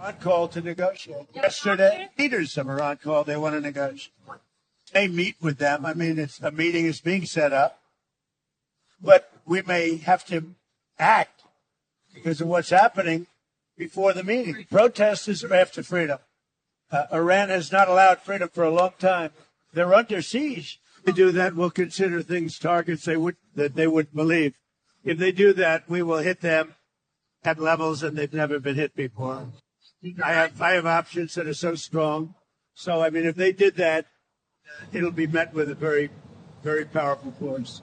Iran called to negotiate. Yesterday, leaders of Iran called. They want to negotiate. They meet with them. I mean, a meeting is being set up. But we may have to act because of what's happening. before the meeting. Protesters are after freedom. Iran has not allowed freedom for a long time. They're under siege. If they do that, we'll consider things targets that they wouldn't believe. If they do that, we will hit them at levels that they've never been hit before. I have options that are so strong. So, I mean, if they did that, it'll be met with a very, very powerful force.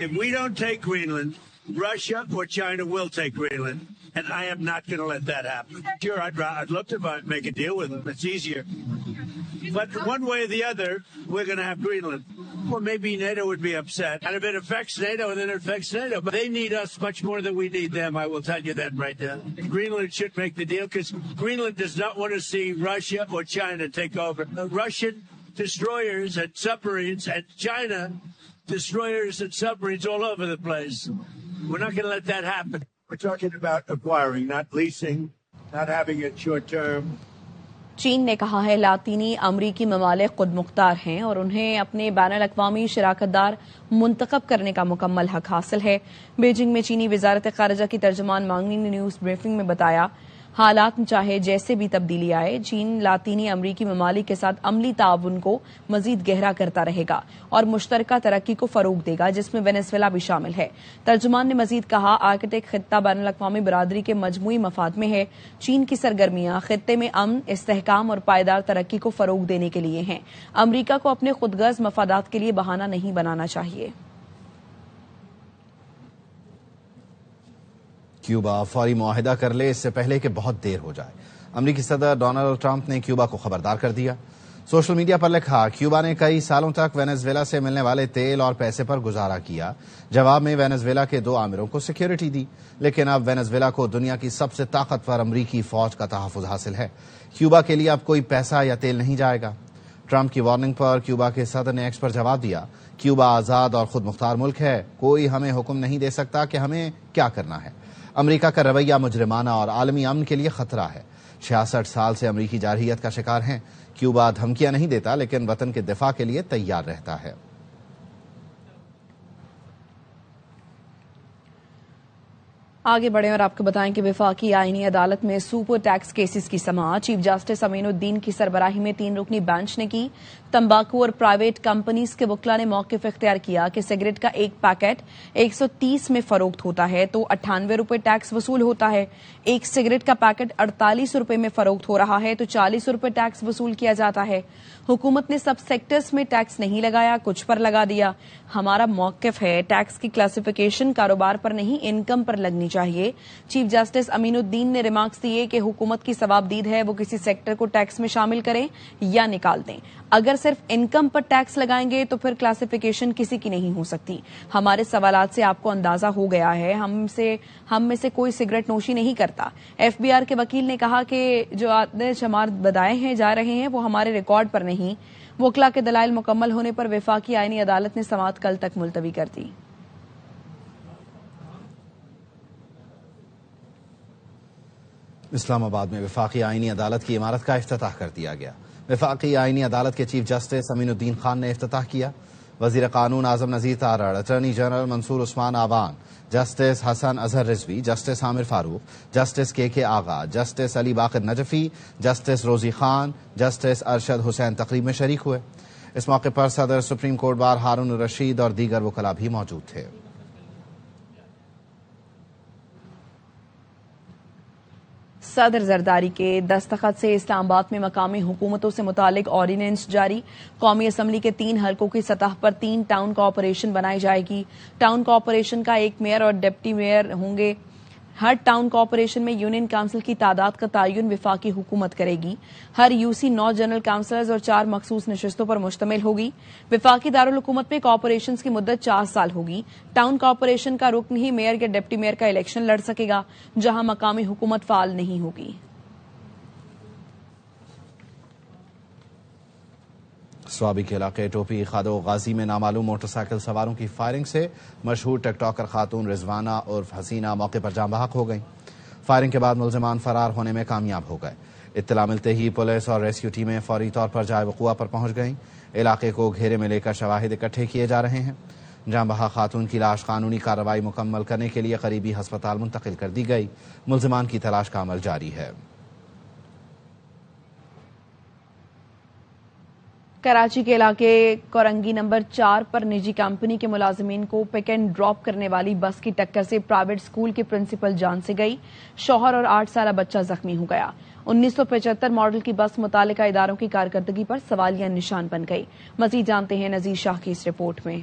If we don't take Greenland, Russia or China will take Greenland, and I am not going to let that happen. Sure, I'd love to make a deal with them. It's easier. But one way or the other, we're going to have Greenland. Well, maybe NATO would be upset. And if it affects NATO, then it affects NATO. But they need us much more than we need them. I will tell you that right now. Greenland should make the deal because Greenland does not want to see Russia or China take over. Russian destroyers and submarines and China destroyers and submarines all over the place. We're not going to let that happen. We're talking about acquiring, not leasing, not having it short term. چین نے کہا ہے لاطینی امریکی ممالک خود مختار ہیں اور انہیں اپنے بین الاقوامی شراکت دار منتخب کرنے کا مکمل حق حاصل ہے۔ بیجنگ میں چینی وزارت خارجہ کی ترجمان مانگنی نے نیوز بریفنگ میں بتایا، حالات میں چاہے جیسے بھی تبدیلی آئے، چین لاطینی امریکی ممالک کے ساتھ عملی تعاون کو مزید گہرا کرتا رہے گا اور مشترکہ ترقی کو فروغ دے گا، جس میں وینزویلا بھی شامل ہے۔ ترجمان نے مزید کہا، آرکٹک خطہ بین الاقوامی برادری کے مجموعی مفاد میں ہے۔ چین کی سرگرمیاں خطے میں امن، استحکام اور پائیدار ترقی کو فروغ دینے کے لیے ہیں۔ امریکہ کو اپنے خود غرض مفادات کے لیے بہانہ نہیں بنانا چاہیے۔ کیوبا فوری معاہدہ کر لے اس سے پہلے کہ بہت دیر ہو جائے۔ امریکی صدر ڈونلڈ ٹرمپ نے کیوبا کو خبردار کر دیا۔ سوشل میڈیا پر لکھا، کیوبا نے کئی سالوں تک وینزویلا سے ملنے والے تیل اور پیسے پر گزارا کیا۔ جواب میں وینزویلا کے 2 آمروں کو سیکیورٹی دی، لیکن اب وینزویلا کو دنیا کی سب سے طاقتور امریکی فوج کا تحفظ حاصل ہے۔ کیوبا کے لیے اب کوئی پیسہ یا تیل نہیں جائے گا۔ ٹرمپ کی وارننگ پر کیوبا کے صدر نے ایکس پر جواب دیا، کیوبا آزاد اور خود مختار ملک ہے، کوئی ہمیں حکم نہیں دے سکتا کہ ہمیں کیا کرنا ہے۔ امریکہ کا رویہ مجرمانہ اور عالمی امن کے لیے خطرہ ہے۔ 66 سال سے امریکی جارحیت کا شکار ہیں۔ کیوبا دھمکیاں نہیں دیتا، لیکن وطن کے دفاع کے لیے تیار رہتا ہے۔ آگے بڑھیں اور آپ کو بتائیں کہ وفاقی آئینی عدالت میں سپر ٹیکس کیسز کی سماعت چیف جسٹس امین الدین کی سربراہی میں 3 رکنی بینچ نے کی۔ تمباکو اور پرائیویٹ کمپنیز کے وکلاء نے موقف اختیار کیا کہ سگریٹ کا ایک پیکٹ 130 میں فروخت ہوتا ہے تو 98 روپے ٹیکس وصول ہوتا ہے۔ ایک سگریٹ کا پیکٹ 48 روپے میں فروخت ہو رہا ہے تو 40 روپے ٹیکس وصول کیا جاتا ہے۔ حکومت نے سب سیکٹرز میں ٹیکس نہیں لگایا، کچھ پر لگا دیا۔ ہمارا موقف ہے ٹیکس کی کلاسیفیکیشن کاروبار پر نہیں، انکم پر لگنی چاہیے۔ چیف جسٹس امین الدین نے ریمارکس دیے کہ حکومت کی ثوابدید ہے وہ کسی سیکٹر کو ٹیکس میں شامل کریں یا نکال دیں۔ اگر صرف انکم پر ٹیکس لگائیں گے تو پھر کلاسیفیکیشن کسی کی نہیں ہو سکتی۔ ہمارے سوالات سے آپ کو اندازہ ہو گیا ہے ہم میں سے کوئی سگریٹ نوشی نہیں کرتا۔ ایف بی آر کے وکیل نے کہا کہ جو عدد شمار بدائے جا رہے ہیں وہ ہمارے ریکارڈ پر نہیں۔ وکلاء کے دلائل مکمل ہونے پر وفاقی آئینی عدالت نے سماعت کل تک ملتوی کر دی۔ اسلام آباد میں وفاقی آئینی عدالت کی عمارت کا افتتاح کر دیا گیا۔ وفاقی آئینی عدالت کے چیف جسٹس امین الدین خان نے افتتاح کیا۔ وزیر قانون اعظم نذیر تارڑ، اٹارنی جنرل منصور عثمان آوان، جسٹس حسن اظہر رضوی، جسٹس عامر فاروق، جسٹس کے آغا، جسٹس علی باقر نجفی، جسٹس روزی خان، جسٹس ارشد حسین تقریب میں شریک ہوئے۔ اس موقع پر صدر سپریم کورٹ بار ہارون الرشید اور دیگر وکلاء بھی موجود تھے۔ صدر زرداری کے دستخط سے اسلام آباد میں مقامی حکومتوں سے متعلق آرڈیننس جاری۔ قومی اسمبلی کے 3 حلقوں کی سطح پر 3 ٹاؤن کارپوریشن بنائی جائے گی۔ ٹاؤن کارپوریشن کا 1 میئر اور ڈپٹی میئر ہوں گے۔ ہر ٹاؤن کارپوریشن میں یونین کونسل کی تعداد کا تعین وفاقی حکومت کرے گی۔ ہر یو سی 9 جنرل کونسلرز اور 4 مخصوص نشستوں پر مشتمل ہوگی۔ وفاقی دارالحکومت میں کارپوریشنز کی مدت 4 سال ہوگی۔ ٹاؤن کارپوریشن کا رکن ہی میئر یا ڈپٹی میئر کا الیکشن لڑ سکے گا، جہاں مقامی حکومت فعال نہیں ہوگی۔ سوابی کے علاقے ٹوپی خادو غازی میں نامعلوم موٹر سائیکل سواروں کی فائرنگ سے مشہور ٹک ٹاکر خاتون رضوانہ عرف حسینہ موقع پر جاں بحق ہو گئیں۔ فائرنگ کے بعد ملزمان فرار ہونے میں کامیاب ہو گئے۔ اطلاع ملتے ہی پولیس اور ریسکیو ٹیمیں فوری طور پر جائے وقوع پر پہنچ گئیں۔ علاقے کو گھیرے میں لے کر شواہد اکٹھے کیے جا رہے ہیں۔ جاں بحق خاتون کی لاش قانونی کارروائی مکمل کرنے کے لیے قریبی ہسپتال منتقل کر دی گئی۔ ملزمان کی تلاش کا عمل جاری ہے۔ کراچی کے علاقے کورنگی نمبر 4 پر نجی کمپنی کے ملازمین کو پک اینڈ ڈراپ کرنے والی بس کی ٹکر سے پرائیویٹ اسکول کے پرنسپل جان سے گئی۔ شوہر اور 8 سالہ بچہ زخمی ہو گیا۔ 1975 ماڈل کی بس متعلقہ اداروں کی کارکردگی پر سوالیہ نشان بن گئی۔ مزید جانتے ہیں نذیر شاہ کی اس رپورٹ میں۔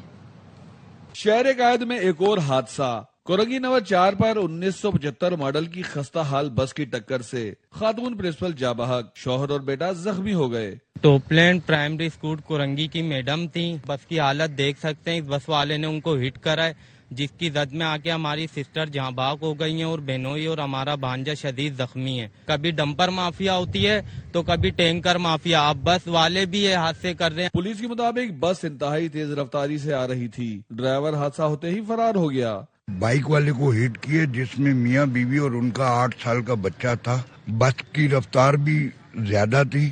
شہر قائد میں ایک اور حادثہ۔ کورنگی نمبر 4 پر 1975 ماڈل کی خستہ حال بس کی ٹکر سے خاتون پرنسپل جاں بحق، شوہر اور بیٹا زخمی ہو گئے۔ Top land primary school Korangi کی میڈم تھی۔ بس کی حالت دیکھ سکتے ہیں، اس بس والے نے ان کو ہٹ کرا ہے، جس کی زد میں آ کے ہماری سسٹر جہاں بحق ہو گئی ہیں اور بہنوئی اور ہمارا بھانجا شدید زخمی ہے۔ کبھی ڈمپر مافیا ہوتی ہے تو کبھی ٹینکر مافیا، اب بس والے بھی یہ حادثے کر رہے ہیں۔ پولیس کے مطابق بس انتہائی تیز رفتاری سے آ رہی تھی، ڈرائیور حادثہ ہوتے ہی فرار ہو گیا۔ بائک والے کو ہٹ کیے جس میں میاں بیوی اور ان کا 8 سال کا بچہ تھا۔ بس کی رفتار بھی زیادہ تھی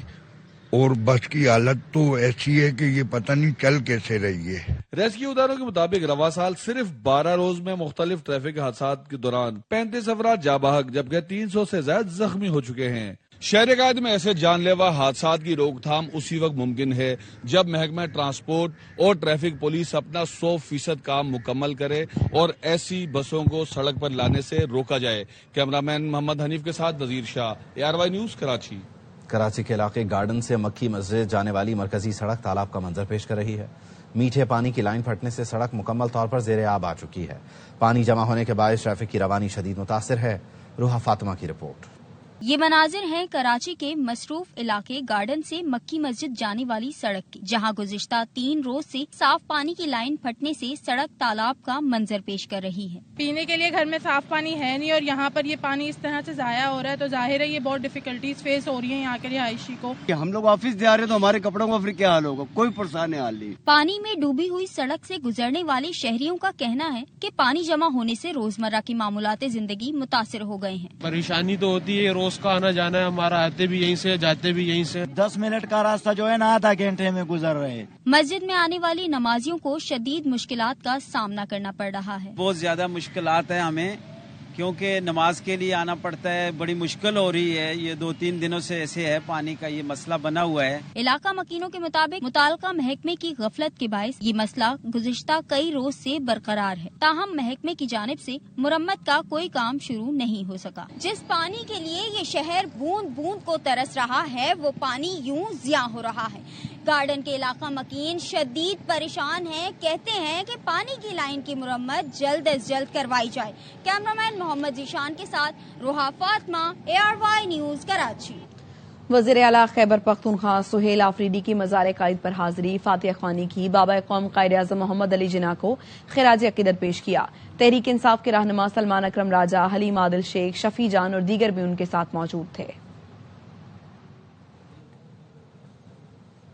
اور بس کی حالت تو ایسی ہے کہ یہ پتہ نہیں چل کیسے رہی ہے۔ ریسکیو اداروں کے مطابق رواں سال صرف 12 روز میں مختلف ٹریفک حادثات کے دوران 35 افراد جاں بحق جبکہ 300 سے زائد زخمی ہو چکے ہیں۔ شہر قائد میں ایسے جان لیوا حادثات کی روک تھام اسی وقت ممکن ہے جب محکمہ ٹرانسپورٹ اور ٹریفک پولیس اپنا 100% کام مکمل کرے اور ایسی بسوں کو سڑک پر لانے سے روکا جائے۔ کیمرامین محمد حنیف کے ساتھ وزیر شاہ، ARY نیوز کراچی۔ کراچی کے علاقے گارڈن سے مکی مسجد جانے والی مرکزی سڑک تالاب کا منظر پیش کر رہی ہے۔ میٹھے پانی کی لائن پھٹنے سے سڑک مکمل طور پر زیر آب آ چکی ہے۔ پانی جمع ہونے کے باعث ٹریفک کی روانی شدید متاثر ہے۔ روحا فاطمہ کی رپورٹ۔ یہ مناظر ہیں کراچی کے مصروف علاقے گارڈن سے مکی مسجد جانے والی سڑک کی، جہاں گزشتہ 3 روز سے صاف پانی کی لائن پھٹنے سے سڑک تالاب کا منظر پیش کر رہی ہے۔ پینے کے لیے گھر میں صاف پانی ہے نہیں اور یہاں پر یہ پانی اس طرح سے ضائع ہو رہا ہے تو ظاہر ہے یہ بہت ڈیفیکلٹیز فیس ہو رہی ہیں یہاں کے رہائشی کو۔ ہم لوگ آفس جا رہے ہیں تو ہمارے کپڑوں کا پھر کیا حال ہوگا؟ کوئی پریشان حال نہیں۔ پانی میں ڈوبی ہوئی سڑک سے گزرنے والے شہریوں کا کہنا ہے کہ پانی جمع ہونے سے روزمرہ کی معمولات زندگی متاثر ہو گئے ہیں۔ پریشانی تو ہوتی ہے، روز کا آنا جانا ہے ہمارا، آتے بھی یہیں سے جاتے بھی یہیں سے۔ 10 منٹ کا راستہ جو ہے نا آدھا گھنٹے میں گزر رہے۔ مسجد میں آنے والی نمازیوں کو شدید مشکلات کا سامنا کرنا پڑ رہا ہے۔ بہت زیادہ مشکلات ہیں ہمیں، کیونکہ نماز کے لیے آنا پڑتا ہے، بڑی مشکل ہو رہی ہے۔ یہ 2-3 دنوں سے ایسے ہے، پانی کا یہ مسئلہ بنا ہوا ہے۔ علاقہ مکینوں کے مطابق متعلقہ محکمے کی غفلت کے باعث یہ مسئلہ گزشتہ کئی روز سے برقرار ہے، تاہم محکمے کی جانب سے مرمت کا کوئی کام شروع نہیں ہو سکا۔ جس پانی کے لیے یہ شہر بوند بوند کو ترس رہا ہے وہ پانی یوں ضیاع ہو رہا ہے۔ گارڈن کے علاقہ مکین شدید پریشان ہیں، کہتے ہیں کہ پانی کی لائن کی مرمت جلد از جلد کروائی جائے۔ کیمرامین محمد ذیشان کے ساتھ روحا فاطمہ، ARY نیوز کراچی۔ وزیر اعلیٰ خیبر پختونخوا سہیل آفریدی کی مزار قائد پر حاضری، فاتحہ خوانی کی، بابا قوم قائد اعظم محمد علی جناح کو خراج عقیدت پیش کیا۔ تحریک انصاف کے رہنما سلمان اکرم راجہ، حلیم عادل شیخ، شفیع جان اور دیگر بھی ان کے ساتھ موجود تھے۔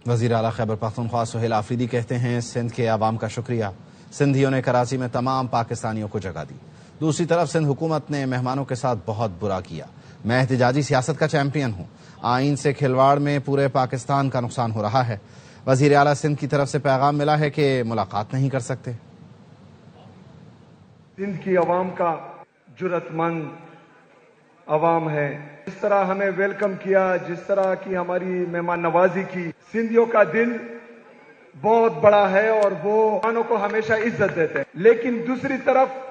وزیر اعلیٰ خیبر پختونخوا سہیل آفریدی کہتے ہیں سندھ کے عوام کا شکریہ، سندھیوں نے کراچی میں تمام پاکستانیوں کو جگہ دی۔ دوسری طرف سندھ حکومت نے مہمانوں کے ساتھ بہت برا کیا۔ میں احتجاجی سیاست کا چیمپئن ہوں، آئین سے کھلواڑ میں پورے پاکستان کا نقصان ہو رہا ہے۔ وزیر اعلیٰ سندھ کی طرف سے پیغام ملا ہے کہ ملاقات نہیں کر سکتے۔ سندھ کی عوام کا جرأت مند عوام ہے، جس طرح ہمیں ویلکم کیا، جس طرح کی ہماری مہمان نوازی کی، سندھیوں کا دل بہت بڑا ہے اور وہ مہمانوں کو ہمیشہ عزت دیتے ہیں۔ لیکن دوسری طرف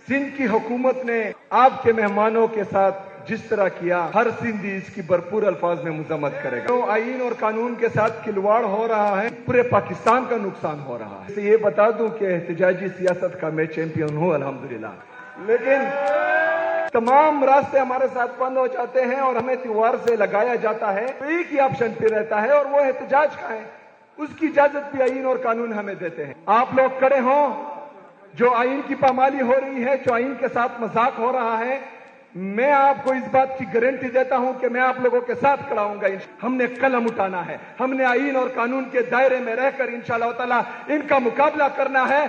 سندھ کی حکومت نے آپ کے مہمانوں کے ساتھ جس طرح کیا، ہر سندھی اس کی بھرپور الفاظ میں مذمت کرے گا۔ تو آئین اور قانون کے ساتھ کھلواڑ ہو رہا ہے، پورے پاکستان کا نقصان ہو رہا ہے۔ یہ بتا دوں کہ احتجاجی سیاست کا میں چیمپئن ہوں الحمدللہ، لیکن تمام راستے ہمارے ساتھ بند ہو جاتے ہیں اور ہمیں تیوہار سے لگایا جاتا ہے تو ایک ہی آپشن پہ رہتا ہے اور وہ احتجاج کا ہے۔ اس کی اجازت بھی آئین اور قانون ہمیں دیتے ہیں۔ آپ لوگ کھڑے ہوں، جو آئین کی پامالی ہو رہی ہے، جو آئین کے ساتھ مذاق ہو رہا ہے، میں آپ کو اس بات کی گارنٹی دیتا ہوں کہ میں آپ لوگوں کے ساتھ کھڑا ہوں گا۔ ہم نے قلم اٹھانا ہے، ہم نے آئین اور قانون کے دائرے میں رہ کر انشاءاللہ تعالی ان کا مقابلہ کرنا ہے۔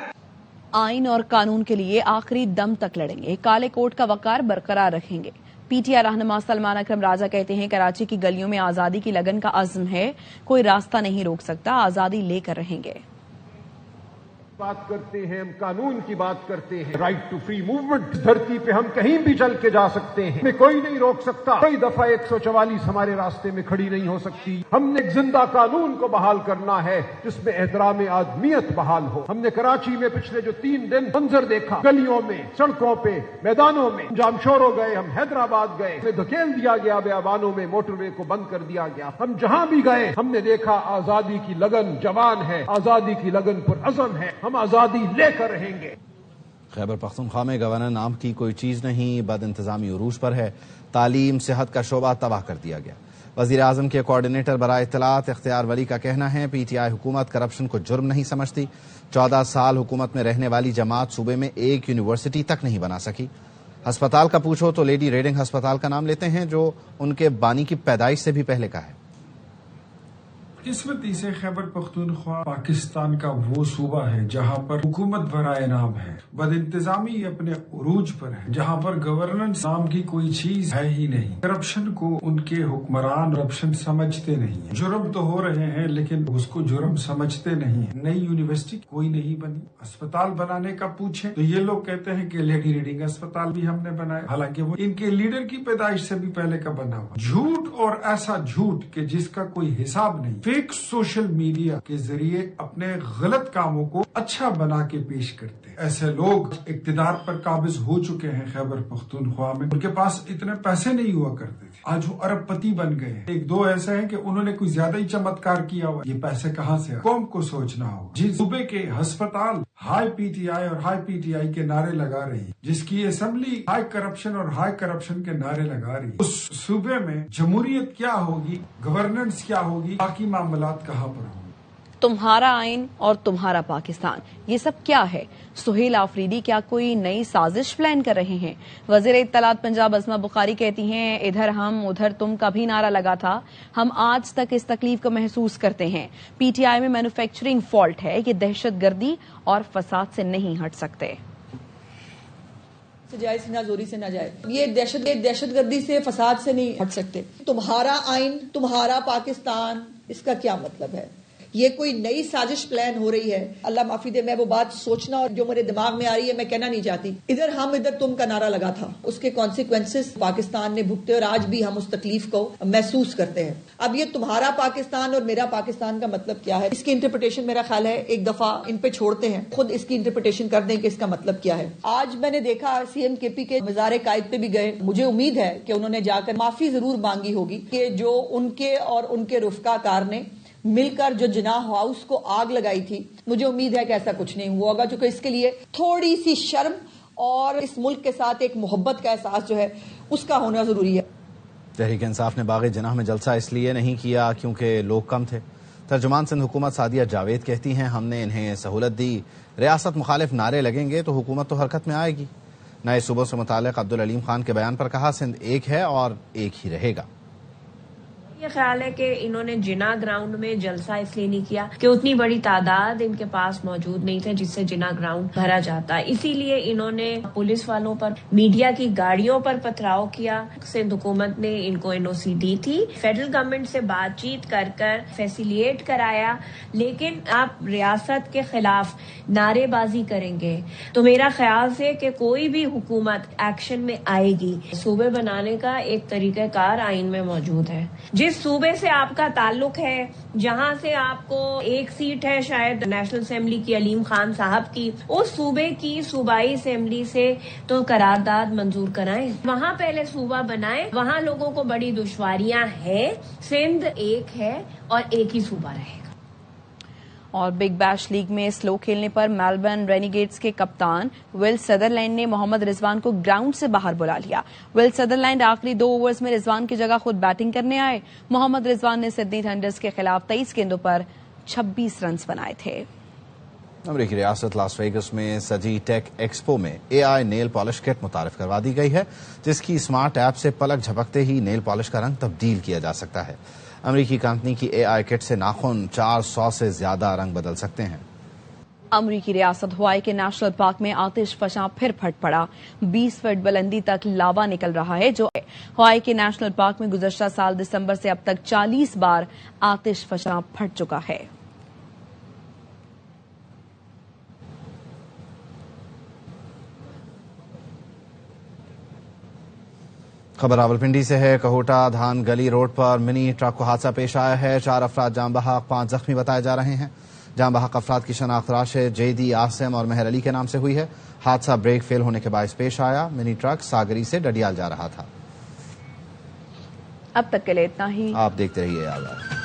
آئین اور قانون کے لیے آخری دم تک لڑیں گے، کالے کوٹ کا وقار برقرار رکھیں گے۔ PTI رہنما سلمان اکرم راجہ کہتے ہیں کراچی کی گلیوں میں آزادی کی لگن کا عزم ہے، کوئی راستہ نہیں روک سکتا، آزادی لے کر رہیں گے۔ بات کرتے ہیں، ہم قانون کی بات کرتے ہیں، رائٹ ٹو فری موومنٹ، دھرتی پہ ہم کہیں بھی چل کے جا سکتے ہیں، ہمیں کوئی نہیں روک سکتا، کوئی دفعہ 144 ہمارے راستے میں کھڑی نہیں ہو سکتی۔ ہم نے ایک زندہ قانون کو بحال کرنا ہے جس میں احترام آدمیت بحال ہو۔ ہم نے کراچی میں پچھلے جو 3 دن منظر دیکھا، گلیوں میں، سڑکوں پہ، میدانوں میں، جام شور ہو گئے، ہم حیدرآباد گئے، ہمیں دھکیل دیا گیا، بیابانوں میں موٹر وے کو بند کر دیا گیا۔ ہم جہاں بھی گئے ہم نے دیکھا آزادی کی لگن جوان ہے، آزادی کی لگن پر عزم ہے، ہم آزادی لے کر رہیں گے۔ خیبر پختونخوا میں گورنر نام کی کوئی چیز نہیں، بد انتظامی عروج پر ہے، تعلیم صحت کا شعبہ تباہ کر دیا گیا۔ وزیر اعظم کے کوارڈینیٹر برائے اطلاعات اختیار ولی کا کہنا ہے PTI حکومت کرپشن کو جرم نہیں سمجھتی۔ 14 سال حکومت میں رہنے والی جماعت صوبے میں ایک یونیورسٹی تک نہیں بنا سکی۔ ہسپتال کا پوچھو تو لیڈی ریڈنگ ہسپتال کا نام لیتے ہیں جو ان کے بانی کی پیدائش سے بھی پہلے کا ہے۔ قسمتی سے خیبر پختونخوا پاکستان کا وہ صوبہ ہے جہاں پر حکومت برائے نام ہے، بد انتظامی اپنے عروج پر ہے، جہاں پر گورننس نام کی کوئی چیز ہے ہی نہیں۔ کرپشن کو ان کے حکمران کرپشن سمجھتے نہیں ہیں۔ جرم تو ہو رہے ہیں لیکن اس کو جرم سمجھتے نہیں ہیں۔ نئی یونیورسٹی کوئی نہیں بنی، اسپتال بنانے کا پوچھیں تو یہ لوگ کہتے ہیں کہ لیڈی ریڈنگ اسپتال بھی ہم نے بنایا، حالانکہ وہ ان کے لیڈر کی پیدائش سے بھی پہلے کا بنا ہوا۔ جھوٹ اور ایسا جھوٹ کہ جس کا کوئی حساب نہیں۔ فیک سوشل میڈیا کے ذریعے اپنے غلط کاموں کو اچھا بنا کے پیش کرتے ہیں۔ ایسے لوگ اقتدار پر قابض ہو چکے ہیں خیبر پختونخوا میں، ان کے پاس اتنے پیسے نہیں ہوا کرتے تھے، آج وہ ارب پتی بن گئے ہیں۔ ایک دو ایسے ہیں کہ انہوں نے کوئی زیادہ ہی چمتکار کیا ہوا، یہ پیسے کہاں سے آئے؟ قوم کو سوچنا ہو۔ جس صوبے کے ہسپتال ہائی پی ٹی آئی اور ہائی پی ٹی آئی کے نعرے لگا رہی، جس کی اسمبلی ہائی کرپشن اور ہائی کرپشن کے نعرے لگا رہی، اس صوبے میں جمہوریت کیا ہوگی، گورننس کیا ہوگی، باقی معاملات کہاں پر ہوں گے؟ تمہارا آئین اور تمہارا پاکستان، یہ سب کیا ہے؟ سہیل آفریدی کیا کوئی نئی سازش پلان کر رہے ہیں؟ وزیر اطلاعات پنجاب عظمہ بخاری کہتی ہیں ادھر ہم ادھر تم کا بھی نعرہ لگا تھا، ہم آج تک اس تکلیف کو محسوس کرتے ہیں۔ پی ٹی آئی میں مینوفیکچرنگ فالٹ ہے، یہ دہشت گردی اور فساد سے نہیں ہٹ سکتے۔ جائے نہ زوری سے نہ جائے، یہ دہشت گردی سے فساد سے نہیں ہٹ سکتے۔ تمہارا آئین تمہارا پاکستان، اس کا کیا مطلب ہے؟ یہ کوئی نئی سازش پلان ہو رہی ہے؟ اللہ معافی دے، میں وہ بات سوچنا اور جو میرے دماغ میں آ رہی ہے میں کہنا نہیں چاہتی۔ ادھر ہم ادھر تم کا نعرہ لگا تھا، اس کے کانسیکوینسز پاکستان نے بھگتے اور آج بھی ہم اس تکلیف کو محسوس کرتے ہیں۔ اب یہ تمہارا پاکستان اور میرا پاکستان کا مطلب کیا ہے؟ اس کی انٹرپریٹیشن میرا خیال ہے ایک دفعہ ان پہ چھوڑتے ہیں، خود اس کی انٹرپریٹیشن کر دیں کہ اس کا مطلب کیا ہے۔ آج میں نے دیکھا سی ایم کے پی کے مزار قائد پہ بھی گئے، مجھے امید ہے کہ انہوں نے جا کر معافی ضرور مانگی ہوگی کہ جو ان کے اور ان کے رفقا کار نے مل کر جو جناح ہاؤس کو آگ لگائی تھی، مجھے امید ہے کہ ایسا کچھ نہیں ہوا ہوگا، چونکہ اس کے لیے تھوڑی سی شرم اور اس ملک کے ساتھ ایک محبت کا احساس جو ہے اس کا ہونا ضروری ہے۔ تحریک انصاف نے باغ جناح میں جلسہ اس لیے نہیں کیا کیونکہ لوگ کم تھے۔ ترجمان سندھ حکومت سعدیہ جاوید کہتی ہیں ہم نے انہیں سہولت دی، ریاست مخالف نعرے لگیں گے تو حکومت تو حرکت میں آئے گی۔ نئے صوبوں سے متعلق عبدالعلیم خان کے بیان پر کہا سندھ ایک ہے اور ایک ہی رہے گا۔ یہ خیال ہے کہ انہوں نے جناح گراؤنڈ میں جلسہ اس لیے نہیں کیا کہ اتنی بڑی تعداد ان کے پاس موجود نہیں تھے جس سے جناح گراؤنڈ بھرا جاتا، اسی لیے انہوں نے پولیس والوں پر، میڈیا کی گاڑیوں پر پتھراؤ کیا۔ سندھ حکومت نے ان کو NOC دی تھی، فیڈرل گورنمنٹ سے بات چیت کر فیسیلیٹ کرایا، لیکن آپ ریاست کے خلاف نعرے بازی کریں گے تو میرا خیال سے کہ کوئی بھی حکومت ایکشن میں آئے گی۔ صوبے بنانے کا ایک طریقہ کار آئین میں موجود ہے۔ جس صوبے سے آپ کا تعلق ہے، جہاں سے آپ کو ایک سیٹ ہے شاید نیشنل اسمبلی کی علیم خان صاحب کی، اس صوبے کی صوبائی اسمبلی سے تو قرارداد منظور کرائیں، وہاں پہلے صوبہ بنائیں۔ وہاں لوگوں کو بڑی دشواریاں ہیں، سندھ ایک ہے اور ایک ہی صوبہ رہے گا۔ اور بگ بیش لیگ میں سلو کھیلنے پر میلبرن رینیگیٹس کے کپتان ول سدرلینڈ نے محمد رضوان کو گراؤنڈ سے باہر بلا لیا۔ ول سدرلینڈ آخری 2 اوورز میں رضوان کی جگہ خود بیٹنگ کرنے آئے۔ محمد رضوان نے سڈنی تھنڈرز کے خلاف 23 گیندوں پر 26 رنز بنائے تھے۔ امریکی ریاست لاس ویگس میں سجی ٹیک ایکسپو میں AI نیل پالش کٹ متعارف کروا دی گئی ہے، جس کی اسمارٹ ایپ سے پلک جھپکتے ہی نیل پالش کا رنگ تبدیل کیا جا سکتا ہے۔ امریکی کمپنی کی AI کٹ سے ناخن 400 سے زیادہ رنگ بدل سکتے ہیں۔ امریکی ریاست ہوائی کے نیشنل پارک میں آتش فشاں پھر پھٹ پڑا، 20 فٹ بلندی تک لاوا نکل رہا ہے، جو ہوائی کے نیشنل پارک میں گزشتہ سال دسمبر سے اب تک 40 بار آتش فشاں پھٹ چکا ہے۔ خبر راولپنڈی سے ہے۔ کہوٹا دھان گلی روڈ پر منی ٹرک کو حادثہ پیش آیا ہے، 4 افراد جاں بحق 5 زخمی بتائے جا رہے ہیں۔ جاں بحق افراد کی شناخت راشد، جیدی، آسم اور مہر علی کے نام سے ہوئی ہے۔ حادثہ بریک فیل ہونے کے باعث پیش آیا۔ منی ٹرک ساگری سے ڈڈیال جا رہا تھا۔ اب تک کے لیے اتنا ہی، آپ دیکھتے رہیے آزاد۔